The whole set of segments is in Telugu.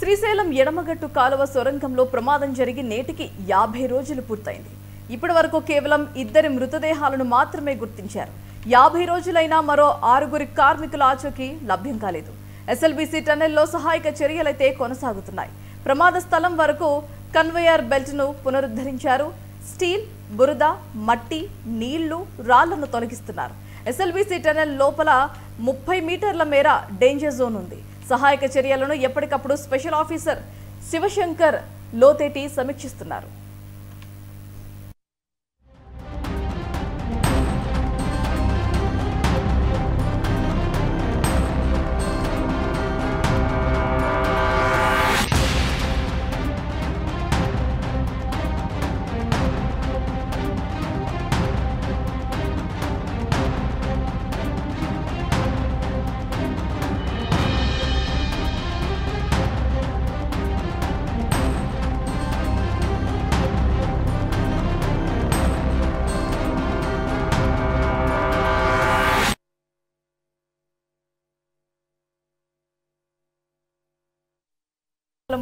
శ్రీశైలం ఎడమగట్టు కాలువ సొరంగంలో ప్రమాదం జరిగి నేటికి 50 రోజులు పూర్తయింది. ఇప్పటి వరకు కేవలం 2 మృతదేహాలను మాత్రమే గుర్తించారు. 50 రోజులైనా మరో 6 కార్మికుల ఆచూకీ లభ్యం కాలేదు. ఎస్ఎల్బీసీ టన్నెల్లో సహాయక చర్యలైతే కొనసాగుతున్నాయి. ప్రమాద స్థలం వరకు కన్వేయర్ బెల్ట్ను పునరుద్ధరించారు. స్టీల్, బురద, మట్టి, నీళ్లు, రాళ్లను తొలగిస్తున్నారు. ఎస్ఎల్బీసీ టన్నెల్ లోపల 30 మీటర్ల మేర డేంజర్ జోన్ ఉంది. సహాయక చర్యలను ఎప్పటికప్పుడు స్పెషల్ ఆఫీసర్ శివశంకర్ లోతేటి సమీక్షిస్తున్నారు.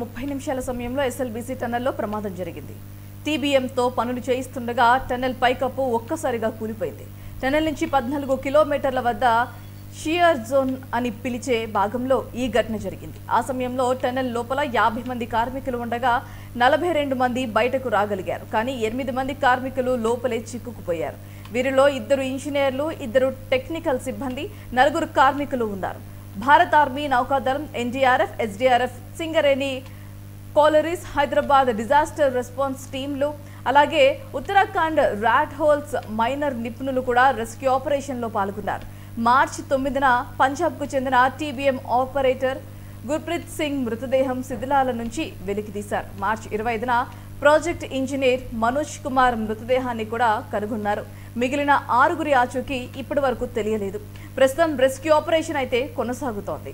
ముప్పై నిమిషాల సమయంలో ఎస్ఎల్బీసీ టన్నెల్లో ప్రమాదం జరిగింది. టీబీఎంతో పనులు చేయిస్తుండగా టన్నెల్ పైకప్పు ఒక్కసారిగా కూలిపోయింది. టన్నెల్ నుంచి 14 కిలోమీటర్ల వద్ద షియర్ జోన్ అని పిలిచే భాగంలో ఈ ఘటన జరిగింది. ఆ సమయంలో టన్నెల్ లోపల 50 మంది కార్మికులు ఉండగా 42 మంది బయటకు రాగలిగారు. కానీ 8 మంది కార్మికులు లోపలే చిక్కుకుపోయారు. వీరిలో 2 ఇంజనీర్లు, 2 టెక్నికల్ సిబ్బంది, 4 కార్మికులు ఉన్నారు. భారత ఆర్మీ, నౌకాదళం, NDRF, SDRF, Singareni, collieries, Hyderabad disaster response టీంలు, అలాగే ఉత్తరాఖండ్ ర్యాట్ హోల్స్ మైనర్ నిపుణులు కూడా రెస్క్యూ ఆపరేషన్లో పాల్గొన్నారు. మార్చి 9న పంజాబ్కు చెందిన టీబీఎం ఆపరేటర్ గుర్ప్రీత్ సింగ్ మృతదేహం శిథిలాల నుంచి వెలికితీశారు. మార్చి 25న ప్రాజెక్ట్ ఇంజనీర్ మనోజ్ కుమార్ మృతదేహాన్ని కూడా కనుగొన్నారు. మిగిలిన 6 ఆచూకీ ఇప్పటి వరకు తెలియలేదు. ప్రస్తుతం రెస్క్యూ ఆపరేషన్ అయితే కొనసాగుతోంది.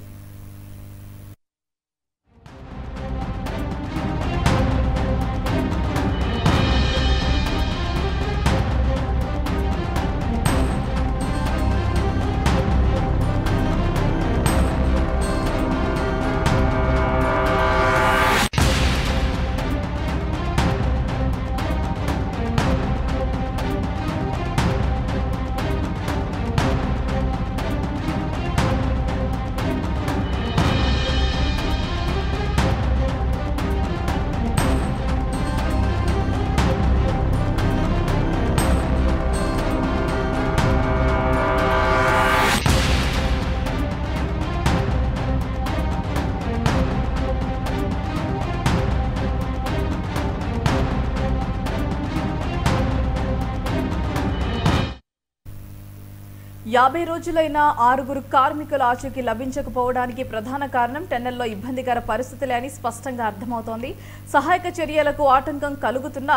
యాభై రోజులైన 6 కార్మికుల ఆచూకీ లభించకపోవడానికి ప్రధాన కారణం టన్నెల్లో ఇబ్బందికర పరిస్థితులే అని స్పష్టంగా అర్థమవుతోంది. సహాయక చర్యలకు ఆటంకం కలుగుతున్న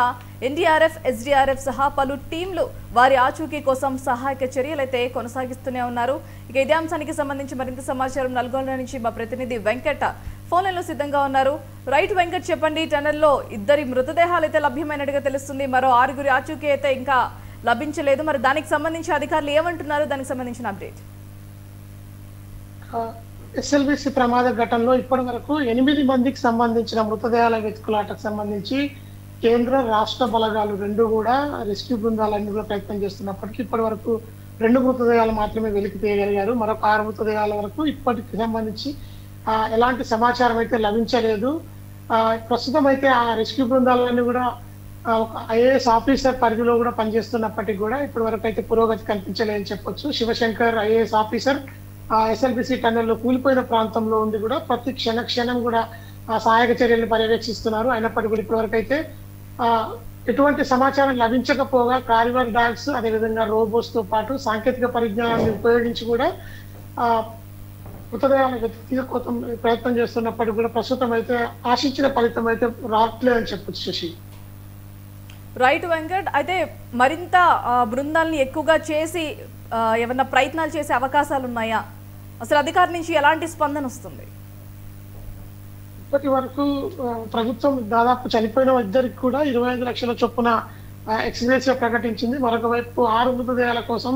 ఎన్డీఆర్ఎఫ్, ఎస్డీఆర్ఎఫ్ సహా పలు టీంలు వారి ఆచూకీ కోసం సహాయక చర్యలైతే కొనసాగిస్తూనే ఉన్నారు. ఇక ఇదే అంశానికి సంబంధించి మరింత సమాచారం నల్గొండ నుంచి మా ప్రతినిధి వెంకట్ ఫోన్ లైన్లో సిద్ధంగా ఉన్నారు. రైట్ వెంకట్, చెప్పండి. టన్నెల్లో 2 మృతదేహాలు అయితే లభ్యమైనట్టుగా తెలుస్తుంది. మరో 6 ఆచూకీ అయితే ఇంకా లభించలేదు. మరి దానికి సంబంధించి అధికారులు ఏమంటున్నారు? దానికి సంబంధించిన అప్డేట్. ఎస్ఎల్బీసీ ప్రమాద ఘటనలో ఇప్పటి వరకు 8 మందికి సంబంధించిన మృతదేహాల వెతుకులాటకు సంబంధించి కేంద్ర రాష్ట్ర బలగాలు 2 కూడా రెస్క్యూ బృందాలన్నీ కూడా ప్రయత్నం చేస్తున్నప్పటికీ ఇప్పటి వరకు 2 మృతదేహాలు మాత్రమే వెలికి తీయగలిగారు. మరొక 6 మృతదేహాల వరకు ఇప్పటికి సంబంధించి ఎలాంటి సమాచారం అయితే లభించలేదు. ప్రస్తుతం అయితే ఆ రెస్క్యూ బృందాలన్నీ కూడా ఒక ఐఏఎస్ ఆఫీసర్ పరిధిలో కూడా పనిచేస్తున్నప్పటికీ కూడా ఇప్పటి వరకు అయితే పురోగతి కనిపించలేదని చెప్పొచ్చు. శివశంకర్ ఐఏఎస్ ఆఫీసర్ ఎస్ఎల్బీసీ టన్నెల్లో కూలిపోయిన ప్రాంతంలో ఉండి కూడా ప్రతి క్షణం కూడా సహాయక చర్యలను పర్యవేక్షిస్తున్నారు. అయినప్పటికీ కూడా ఇప్పటివరకు అయితే ఎటువంటి సమాచారం లభించకపోగా కారివర్ డాగ్స్, అదేవిధంగా రోబోస్ తో పాటు సాంకేతిక పరిజ్ఞానాన్ని ఉపయోగించి కూడా మృతదేహాలను వెతికి ప్రయత్నం చేస్తున్నప్పటికీ కూడా ప్రస్తుతం అయితే ఆశించిన ఫలితం అయితే రావట్లేదని చెప్పొచ్చు. శశి, రైట్ వెంకట్, అయితే మరింత బృందాలను ఎక్కువగా చేసి ఏమన్నా ప్రయత్నాలు చేసే అవకాశాలు ఉన్నాయా? అసలు అధికారి నుంచి ఎలాంటి స్పందన వస్తుంది? ఇప్పటి వరకు ప్రభుత్వం దాదాపు చనిపోయిన 2 కూడా 25 లక్షల చొప్పున ఎక్స్గ్రేషియా ప్రకటించింది. మరొక వైపు 6 మృతదేహాల కోసం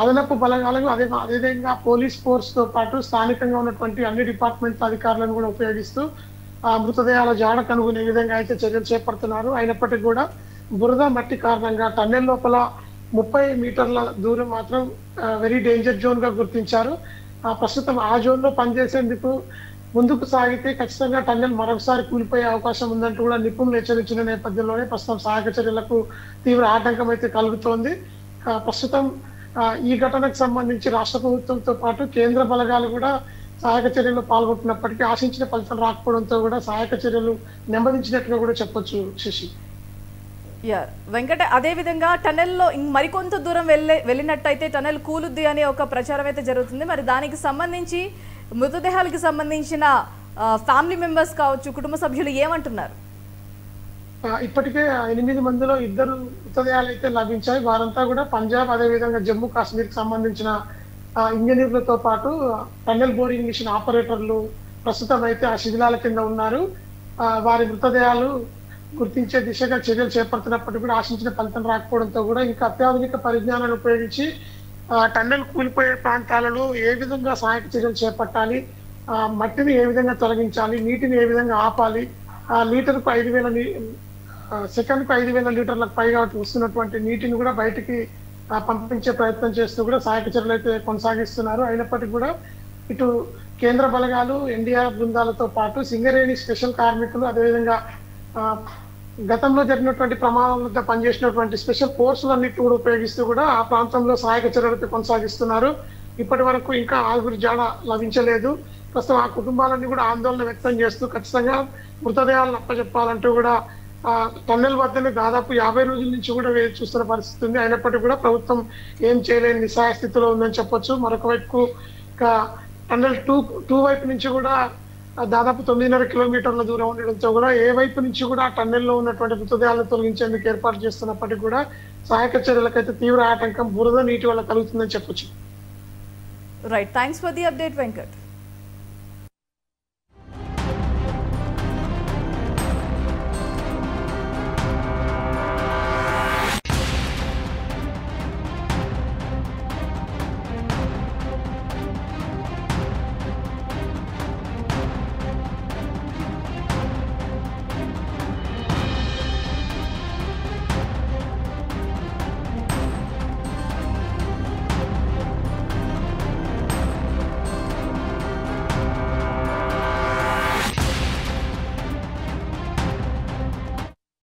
అదనపు బలగాలకు అదేవిధంగా పోలీస్ ఫోర్స్ తో పాటు స్థానికంగా ఉన్నటువంటి అన్ని డిపార్ట్మెంట్ అధికారులను కూడా ఉపయోగిస్తూ ఆ మృతదేహాల జాడ కనుగొనే విధంగా అయితే చర్యలు చేపడుతున్నారు. అయినప్పటికీ కూడా బురద మట్టి కారణంగా టన్నెల్ లోపల 30 మీటర్ల దూరం మాత్రం వెరీ డేంజర్ జోన్ గా గుర్తించారు. ప్రస్తుతం ఆ జోన్ లో పనిచేసేందుకు ముందుకు సాగితే ఖచ్చితంగా టన్నెల్ మరొకసారి కూలిపోయే అవకాశం ఉందంటూ కూడా నిపుణులు హెచ్చరించిన నేపథ్యంలోనే ప్రస్తుతం సహాయక చర్యలకు తీవ్ర ఆటంకం అయితే కలుగుతోంది. ప్రస్తుతం ఈ ఘటనకు సంబంధించి రాష్ట్ర ప్రభుత్వంతో పాటు కేంద్ర బలగాలు కూడా సహాయక చర్యల్లో పాల్గొంటున్నప్పటికీ ఆశించిన ఫలితం రాకపోవడంతో కూడా సహాయక చర్యలు నెమ్మదించినట్టుగా కూడా చెప్పొచ్చు శశి. వెంకట, అదే విధంగా టనెల్లో మరికొంత దూరం వెళ్ళినట్టయితే టనెల్ కూలుద్ది అనే ఒక ప్రచారం అయితే జరుగుతుంది. మరి దానికి సంబంధించి మృతదేహాలకు సంబంధించిన ఫ్యామిలీ మెంబర్స్ కావచ్చు, కుటుంబ సభ్యులు ఏమంటున్నారు? ఇప్పటికే 8 మందిలో 2 మృతదేహాలు అయితే లభించాయి. వారంతా కూడా పంజాబ్ అదేవిధంగా జమ్మూ కాశ్మీర్ కి సంబంధించిన ఇంజనీర్లతో పాటు టన్నెల్ బోరింగ్ మిషన్ ఆపరేటర్లు ప్రస్తుతం అయితే ఆ శిథిలాల కింద ఉన్నారు. వారి మృతదేహాలు గుర్తించే దిశగా చర్యలు చేపడుతున్నప్పటికీ కూడా ఆశించిన ఫలితం రాకపోవడంతో కూడా ఇంకా అత్యాధునిక పరిజ్ఞానాన్ని ఉపయోగించి టన్నెల్ కూలిపోయే ప్రాంతాలలో ఏ విధంగా సహాయక చర్యలు చేపట్టాలి, మట్టిని ఏ విధంగా తొలగించాలి, నీటిని ఏ విధంగా ఆపాలి, లీటర్కు 5,000 సెకండ్కు 5,000 లీటర్లకు పైగా వస్తున్నటువంటి నీటిని కూడా బయటికి పంపించే ప్రయత్నం చేస్తూ కూడా సహాయక చర్యలు అయితే కొనసాగిస్తున్నారు. అయినప్పటికీ కూడా ఇటు కేంద్ర బలగాలు, ఎన్డీఆర్ఎఫ్ బృందాలతో పాటు సింగరేణి స్పెషల్ కార్మికులు, అదేవిధంగా గతంలో జరిగినటువంటి ప్రమాదాల వద్ద పనిచేసినటువంటి స్పెషల్ ఫోర్సులన్నిటి కూడా ఉపయోగిస్తూ కూడా ఆ ప్రాంతంలో సహాయక చర్యలతో కొనసాగిస్తున్నారు. ఇప్పటి వరకు ఇంకా ఆరుగురి జాడ లభించలేదు. ప్రస్తుతం ఆ కుటుంబాలన్నీ కూడా ఆందోళన వ్యక్తం చేస్తూ ఖచ్చితంగా మృతదేహాలను అప్పచెప్పాలంటూ కూడా టన్నెల్ వద్దనే దాదాపు 50 రోజుల నుంచి కూడా వేచి చూస్తున్న పరిస్థితి ఉంది. అయినప్పటికీ కూడా ప్రభుత్వం ఏం చేయలేని నిస్సహాయ స్థితిలో ఉందని చెప్పొచ్చు. మరొక వైపు టన్నెల్ టూ వైపు నుంచి కూడా దాదాపు 9.5 కిలోమీటర్ల దూరం ఉండడంతో కూడా ఏ వైపు నుంచి కూడా ఆ టన్నెల్లో ఉన్నటువంటి మృతదేహాలను తొలగించేందుకు ఏర్పాటు చేస్తున్నప్పటికీ కూడా సహాయక చర్యలకైతే తీవ్ర ఆటంకం బురద నీటి వల్ల కలుగుతుందని చెప్పొచ్చు. Right, thanks for the update Venkat.